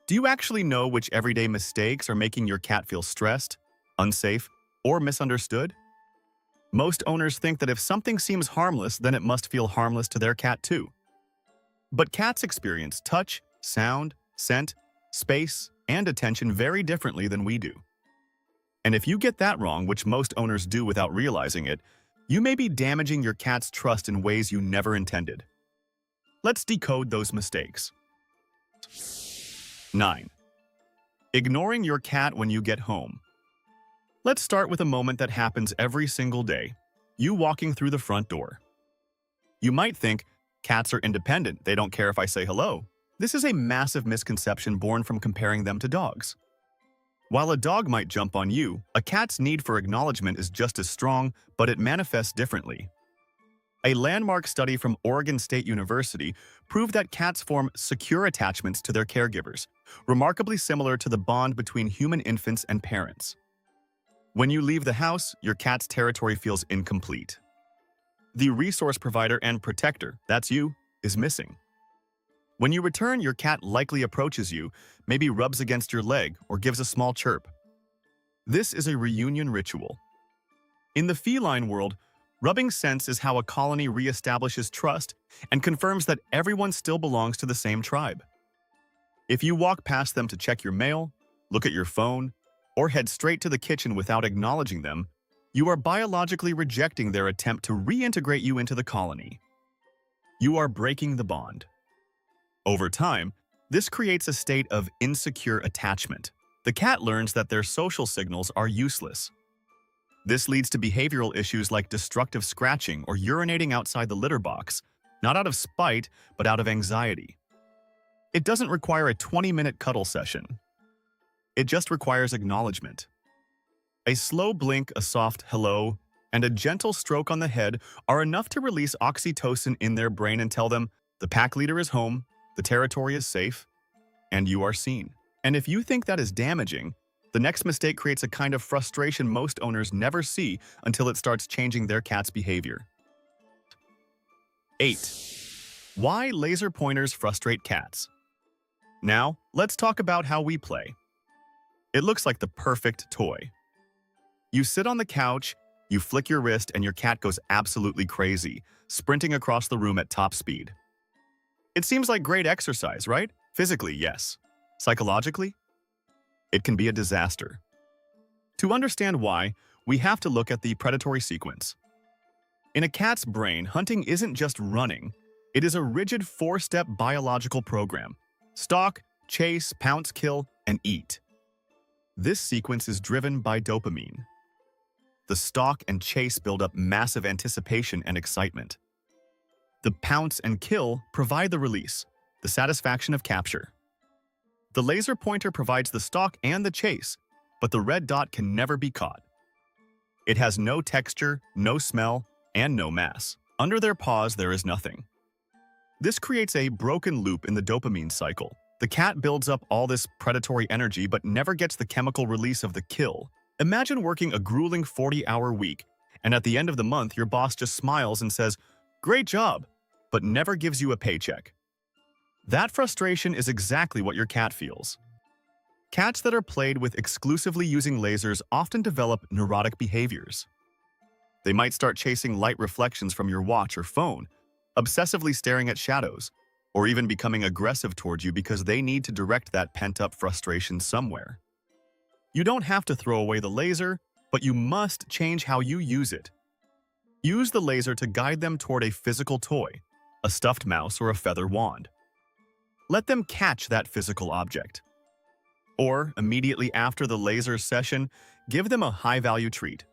Do you actually know which everyday mistakes are making your cat feel stressed, unsafe, or misunderstood? Most owners think that if something seems harmless, then it must feel harmless to their cat too. But cats experience touch, sound, scent, space, and attention very differently than we do. And if you get that wrong, which most owners do without realizing it, you may be damaging your cat's trust in ways you never intended. Let's decode those mistakes. 9. Ignoring your cat when you get home. Let's start with a moment that happens every single day. You walking through the front door. You might think, cats are independent, they don't care if I say hello. This is a massive misconception born from comparing them to dogs. While a dog might jump on you, a cat's need for acknowledgement is just as strong, but it manifests differently. A landmark study from Oregon State University proved that cats form secure attachments to their caregivers, remarkably similar to the bond between human infants and parents. When you leave the house, your cat's territory feels incomplete. The resource provider and protector, that's you, is missing. When you return, your cat likely approaches you, maybe rubs against your leg or gives a small chirp. This is a reunion ritual. In the feline world, rubbing scents is how a colony reestablishes trust and confirms that everyone still belongs to the same tribe. If you walk past them to check your mail, look at your phone, or head straight to the kitchen without acknowledging them, you are biologically rejecting their attempt to reintegrate you into the colony. You are breaking the bond. Over time, this creates a state of insecure attachment. The cat learns that their social signals are useless. This leads to behavioral issues like destructive scratching or urinating outside the litter box, not out of spite, but out of anxiety. It doesn't require a 20-minute cuddle session. It just requires acknowledgement. A slow blink, a soft hello, and a gentle stroke on the head are enough to release oxytocin in their brain and tell them the pack leader is home, the territory is safe, and you are seen. And if you think that is damaging, the next mistake creates a kind of frustration most owners never see until it starts changing their cat's behavior. 8. Why laser pointers frustrate cats. Now, let's talk about how we play. It looks like the perfect toy. You sit on the couch, you flick your wrist, and your cat goes absolutely crazy, sprinting across the room at top speed. It seems like great exercise, right? Physically, yes. Psychologically? It can be a disaster. To understand why, we have to look at the predatory sequence. In a cat's brain, hunting isn't just running. It is a rigid 4-step biological program. Stalk, chase, pounce, kill, and eat. This sequence is driven by dopamine. The stalk and chase build up massive anticipation and excitement. The pounce and kill provide the release, the satisfaction of capture. The laser pointer provides the stalk and the chase, but the red dot can never be caught. It has no texture, no smell, and no mass. Under their paws, there is nothing. This creates a broken loop in the dopamine cycle. The cat builds up all this predatory energy but never gets the chemical release of the kill. Imagine working a grueling 40-hour week, and at the end of the month, your boss just smiles and says, "Great job," but never gives you a paycheck. That frustration is exactly what your cat feels. Cats that are played with exclusively using lasers often develop neurotic behaviors. They might start chasing light reflections from your watch or phone, obsessively staring at shadows, or even becoming aggressive towards you because they need to direct that pent-up frustration somewhere. You don't have to throw away the laser, but you must change how you use it. Use the laser to guide them toward a physical toy, a stuffed mouse or a feather wand. Let them catch that physical object. Or, immediately after the laser session, give them a high-value treat.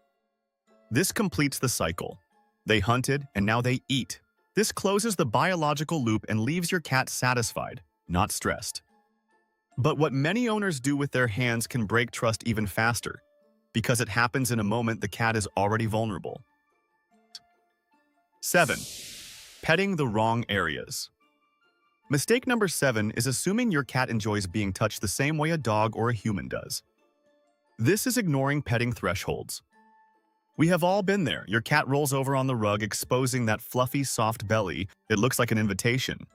This completes the cycle. They hunted, and now they eat. This closes the biological loop and leaves your cat satisfied, not stressed. But what many owners do with their hands can break trust even faster, because it happens in a moment the cat is already vulnerable. 7. Petting the wrong areas. Mistake number 7 is assuming your cat enjoys being touched the same way a dog or a human does. This is ignoring petting thresholds. We have all been there. Your cat rolls over on the rug, exposing that fluffy, soft belly. It looks like an invitation.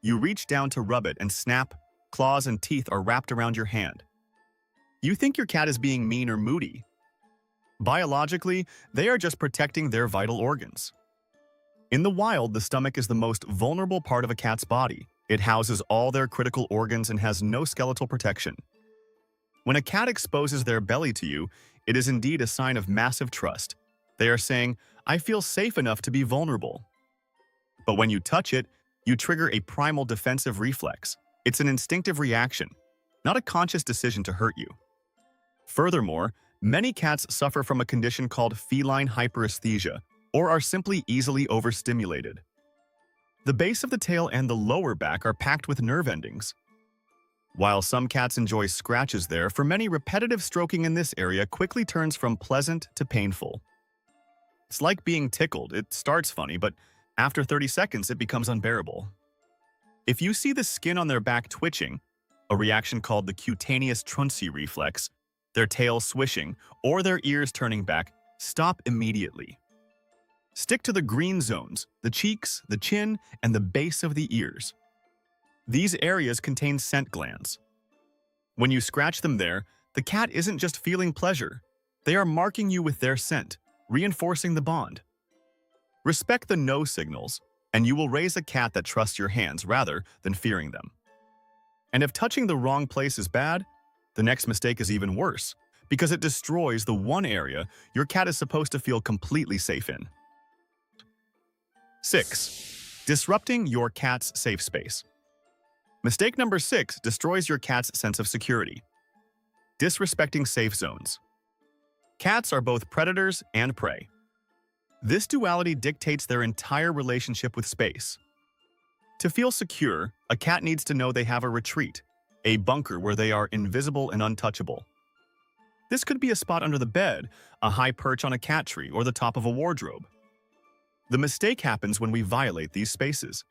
You reach down to rub it and snap, claws, and teeth are wrapped around your hand. You think your cat is being mean or moody. Biologically, they are just protecting their vital organs. In the wild, the stomach is the most vulnerable part of a cat's body. It houses all their critical organs and has no skeletal protection. When a cat exposes their belly to you, it is indeed a sign of massive trust. They are saying, "I feel safe enough to be vulnerable." But when you touch it, you trigger a primal defensive reflex. It's an instinctive reaction, not a conscious decision to hurt you. Furthermore, many cats suffer from a condition called feline hyperesthesia, or are simply easily overstimulated. The base of the tail and the lower back are packed with nerve endings. While some cats enjoy scratches there, for many, repetitive stroking in this area quickly turns from pleasant to painful. It's like being tickled. It starts funny, but after 30 seconds, it becomes unbearable. If you see the skin on their back twitching, a reaction called the cutaneous truncee reflex, their tail swishing, or their ears turning back, stop immediately. Stick to the green zones, the cheeks, the chin, and the base of the ears. These areas contain scent glands. When you scratch them there, the cat isn't just feeling pleasure. They are marking you with their scent, reinforcing the bond. Respect the no signals, and you will raise a cat that trusts your hands rather than fearing them. And if touching the wrong place is bad, the next mistake is even worse, because it destroys the one area your cat is supposed to feel completely safe in. 6. Disrupting your cat's safe space. Mistake number 6 destroys your cat's sense of security. Disrespecting safe zones. Cats are both predators and prey. This duality dictates their entire relationship with space. To feel secure, a cat needs to know they have a retreat, a bunker where they are invisible and untouchable. This could be a spot under the bed, a high perch on a cat tree, or the top of a wardrobe. The mistake happens when we violate these spaces.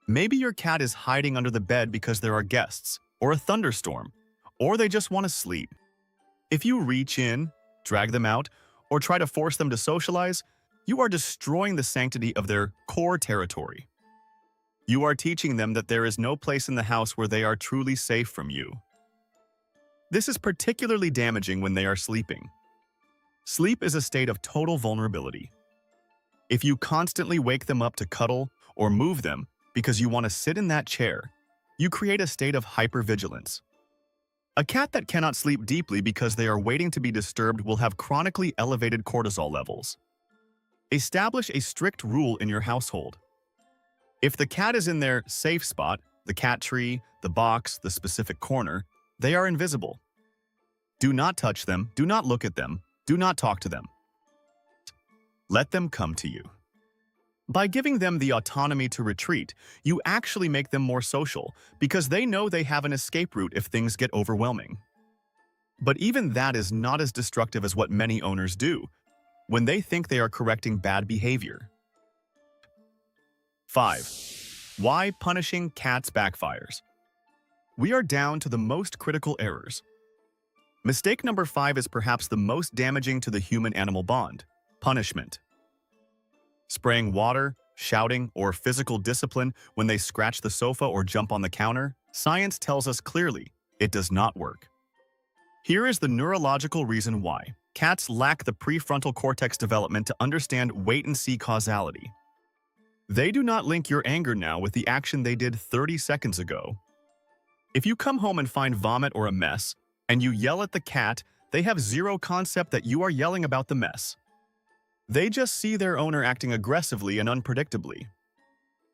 Maybe your cat is hiding under the bed because there are guests, or a thunderstorm, or they just want to sleep. If you reach in, drag them out, or try to force them to socialize, you are destroying the sanctity of their core territory. You are teaching them that there is no place in the house where they are truly safe from you. This is particularly damaging when they are sleeping. Sleep is a state of total vulnerability. If you constantly wake them up to cuddle or move them because you want to sit in that chair, you create a state of hypervigilance. A cat that cannot sleep deeply because they are waiting to be disturbed will have chronically elevated cortisol levels. Establish a strict rule in your household. If the cat is in their safe spot, the cat tree, the box, the specific corner, they are invisible. Do not touch them, do not look at them, do not talk to them. Let them come to you. By giving them the autonomy to retreat, you actually make them more social because they know they have an escape route if things get overwhelming. But even that is not as destructive as what many owners do when they think they are correcting bad behavior. 5. Why punishing cats backfires. We are down to the most critical errors. Mistake number 5 is perhaps the most damaging to the human-animal bond: punishment. Spraying water, shouting, or physical discipline when they scratch the sofa or jump on the counter, science tells us clearly it does not work. Here is the neurological reason why. Cats lack the prefrontal cortex development to understand wait-and-see causality. They do not link your anger now with the action they did 30 seconds ago. If you come home and find vomit or a mess, and you yell at the cat, they have zero concept that you are yelling about the mess. They just see their owner acting aggressively and unpredictably.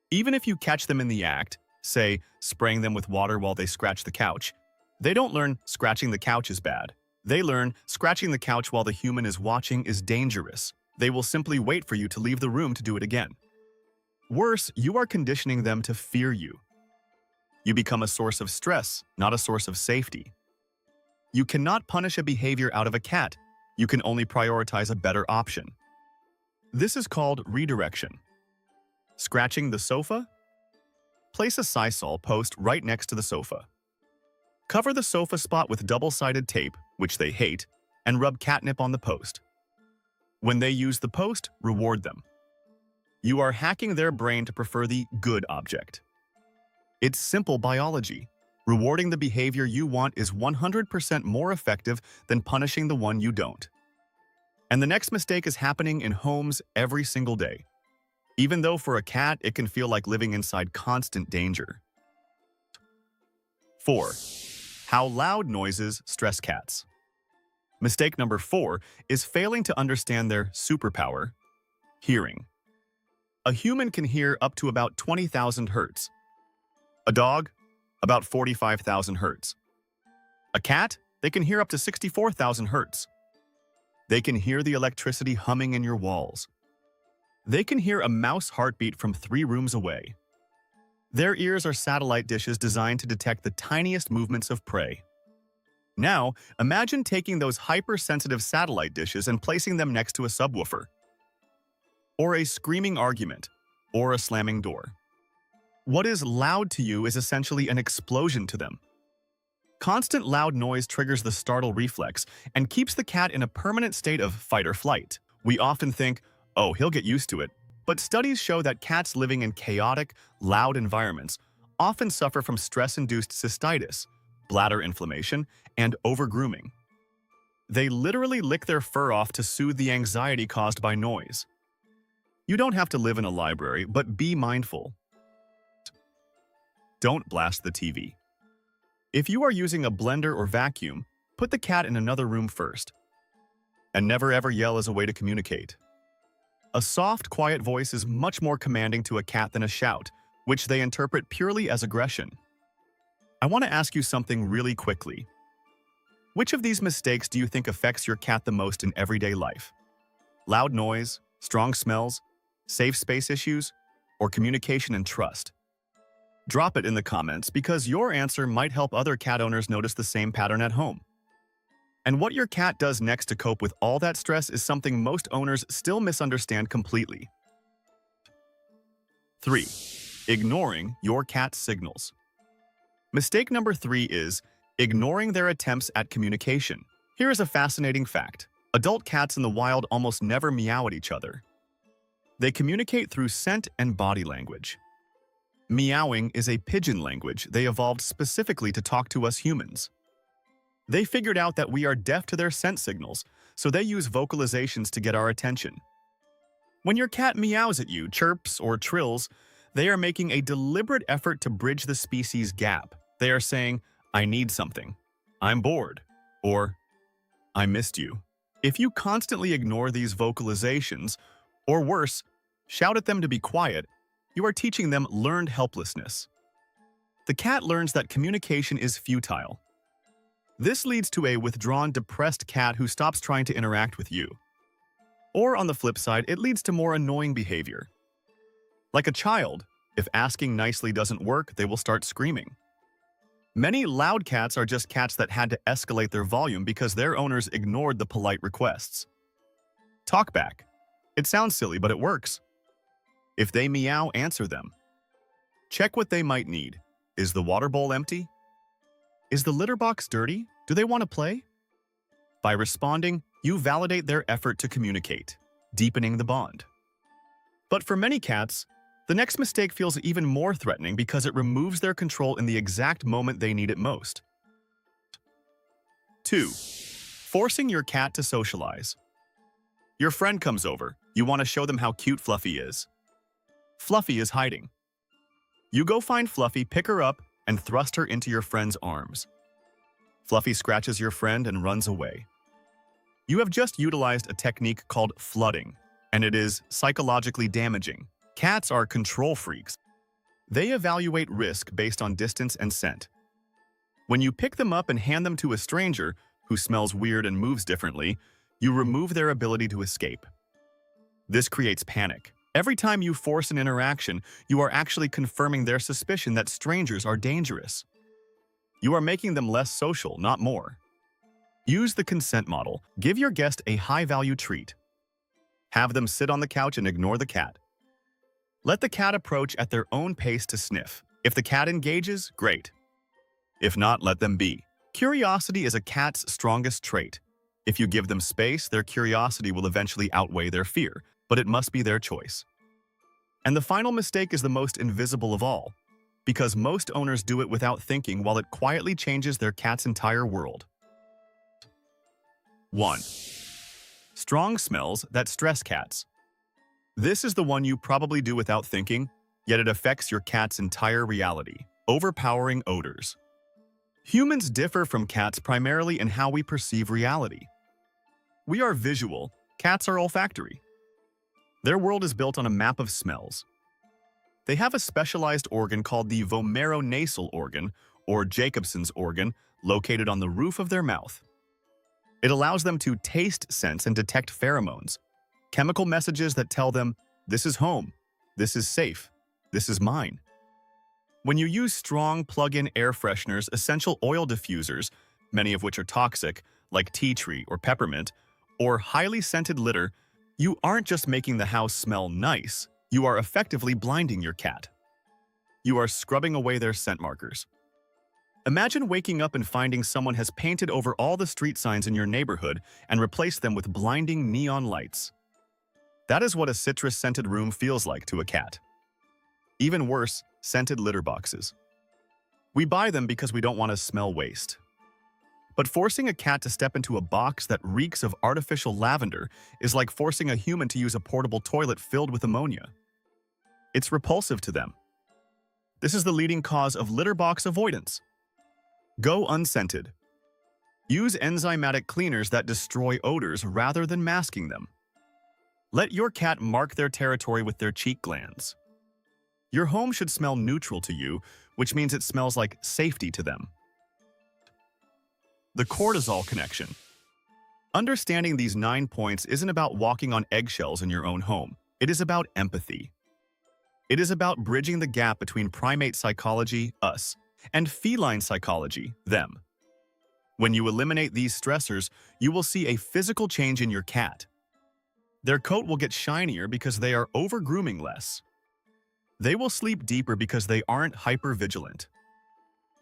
Even if you catch them in the act, say, spraying them with water while they scratch the couch, they don't learn scratching the couch is bad. They learn scratching the couch while the human is watching is dangerous. They will simply wait for you to leave the room to do it again. Worse, you are conditioning them to fear you. You become a source of stress, not a source of safety. You cannot punish a behavior out of a cat. You can only prioritize a better option. This is called redirection. Scratching the sofa? Place a Sisal post right next to the sofa. Cover the sofa spot with double-sided tape, which they hate, and rub catnip on the post. When they use the post, reward them. You are hacking their brain to prefer the good object. It's simple biology. Rewarding the behavior you want is 100% more effective than punishing the one you don't. And the next mistake is happening in homes every single day. Even though for a cat, it can feel like living inside constant danger. 4. How loud noises stress cats. Mistake number 4 is failing to understand their superpower, hearing. A human can hear up to about 20,000 hertz. A dog, about 45,000 hertz. A cat, they can hear up to 64,000 hertz. They can hear the electricity humming in your walls. They can hear a mouse heartbeat from 3 rooms away. Their ears are satellite dishes designed to detect the tiniest movements of prey. Now, imagine taking those hypersensitive satellite dishes and placing them next to a subwoofer, or a screaming argument, or a slamming door. What is loud to you is essentially an explosion to them. Constant loud noise triggers the startle reflex and keeps the cat in a permanent state of fight or flight. We often think, oh, he'll get used to it. But studies show that cats living in chaotic, loud environments often suffer from stress-induced cystitis, bladder inflammation, and overgrooming. They literally lick their fur off to soothe the anxiety caused by noise. You don't have to live in a library, but be mindful. Don't blast the TV. If you are using a blender or vacuum, put the cat in another room first. And never ever yell as a way to communicate. A soft, quiet voice is much more commanding to a cat than a shout, which they interpret purely as aggression. I want to ask you something really quickly. Which of these mistakes do you think affects your cat the most in everyday life? Loud noise, strong smells, safe space issues, or communication and trust? Drop it in the comments because your answer might help other cat owners notice the same pattern at home. And what your cat does next to cope with all that stress is something most owners still misunderstand completely. 3. Ignoring your cat's signals. Mistake number 3 is ignoring their attempts at communication. Here is a fascinating fact. Adult cats in the wild almost never meow at each other. They communicate through scent and body language. Meowing is a pigeon language they evolved specifically to talk to us humans. They figured out that we are deaf to their scent signals, so they use vocalizations to get our attention. When your cat meows at you, chirps, or trills, they are making a deliberate effort to bridge the species gap. They are saying, I need something, I'm bored, or I missed you. If you constantly ignore these vocalizations, or worse, shout at them to be quiet, you are teaching them learned helplessness. The cat learns that communication is futile. This leads to a withdrawn, depressed cat who stops trying to interact with you. Or on the flip side, it leads to more annoying behavior. Like a child, if asking nicely doesn't work, they will start screaming. Many loud cats are just cats that had to escalate their volume because their owners ignored the polite requests. Talk back. It sounds silly, but it works. If they meow, answer them. Check what they might need. Is the water bowl empty? Is the litter box dirty? Do they want to play? By responding, you validate their effort to communicate, deepening the bond. But for many cats, the next mistake feels even more threatening because it removes their control in the exact moment they need it most. 2. Forcing your cat to socialize. Your friend comes over. You want to show them how cute Fluffy is. Fluffy is hiding. You go find Fluffy, pick her up, and thrust her into your friend's arms. Fluffy scratches your friend and runs away. You have just utilized a technique called flooding, and it is psychologically damaging. Cats are control freaks. They evaluate risk based on distance and scent. When you pick them up and hand them to a stranger who smells weird and moves differently, you remove their ability to escape. This creates panic. Every time you force an interaction, you are actually confirming their suspicion that strangers are dangerous. You are making them less social, not more. Use the consent model. Give your guest a high-value treat. Have them sit on the couch and ignore the cat. Let the cat approach at their own pace to sniff. If the cat engages, great. If not, let them be. Curiosity is a cat's strongest trait. If you give them space, their curiosity will eventually outweigh their fear, but it must be their choice. And the final mistake is the most invisible of all. because most owners do it without thinking while it quietly changes their cat's entire world. 1. Strong smells that stress cats. This is the one you probably do without thinking, yet it affects your cat's entire reality. Overpowering odors. Humans differ from cats primarily in how we perceive reality. We are visual, cats are olfactory. Their world is built on a map of smells. They have a specialized organ called the vomeronasal organ, or Jacobson's organ, located on the roof of their mouth. It allows them to taste, sense, and detect pheromones, chemical messages that tell them, this is home, this is safe, this is mine. When you use strong plug-in air fresheners, essential oil diffusers, many of which are toxic, like tea tree or peppermint, or highly scented litter, you aren't just making the house smell nice, you are effectively blinding your cat. You are scrubbing away their scent markers. Imagine waking up and finding someone has painted over all the street signs in your neighborhood and replaced them with blinding neon lights. That is what a citrus-scented room feels like to a cat. Even worse, scented litter boxes. We buy them because we don't want to smell waste. But forcing a cat to step into a box that reeks of artificial lavender is like forcing a human to use a portable toilet filled with ammonia. It's repulsive to them. This is the leading cause of litter box avoidance. Go unscented. Use enzymatic cleaners that destroy odors rather than masking them. Let your cat mark their territory with their cheek glands. Your home should smell neutral to you, which means it smells like safety to them. The cortisol connection. Understanding these 9 points isn't about walking on eggshells in your own home. It is about empathy. It is about bridging the gap between primate psychology, us, and feline psychology, them. When you eliminate these stressors, you will see a physical change in your cat. Their coat will get shinier because they are over-grooming less. They will sleep deeper because they aren't hyper-vigilant.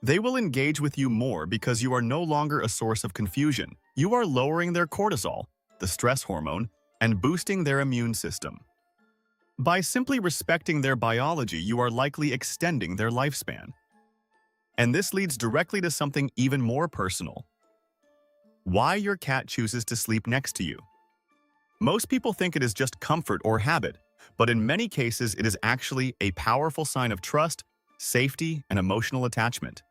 They will engage with you more because you are no longer a source of confusion. You are lowering their cortisol, the stress hormone, and boosting their immune system. By simply respecting their biology, you are likely extending their lifespan. And this leads directly to something even more personal. Why your cat chooses to sleep next to you. Most people think it is just comfort or habit, but in many cases it is actually a powerful sign of trust, safety, and emotional attachment.